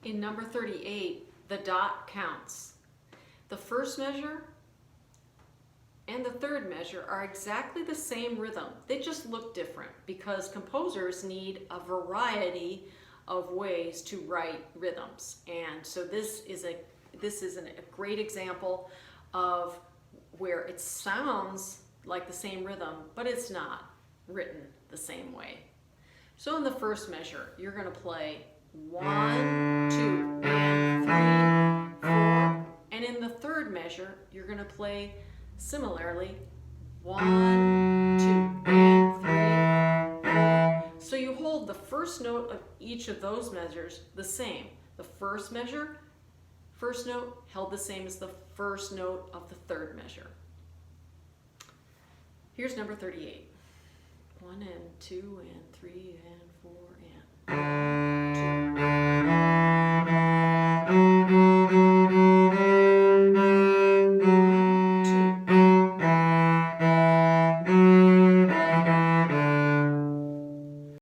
In number 38, the dot counts. The first measure and the third measure are exactly the same rhythm. They just look different because composers need a variety of ways to write rhythms. And so this is a great example of where it sounds like the same rhythm, but it's not written the same way. So in the first measure, you're going to play 1, 2, and 3, 4. And in the third measure, you're going to play similarly 1, 2, and 3, 4. So you hold the first note of each of those measures the same. The first measure, first note held the same as the first note of the third measure. Here's number 38. 1 and 2 and 3 and 4 and...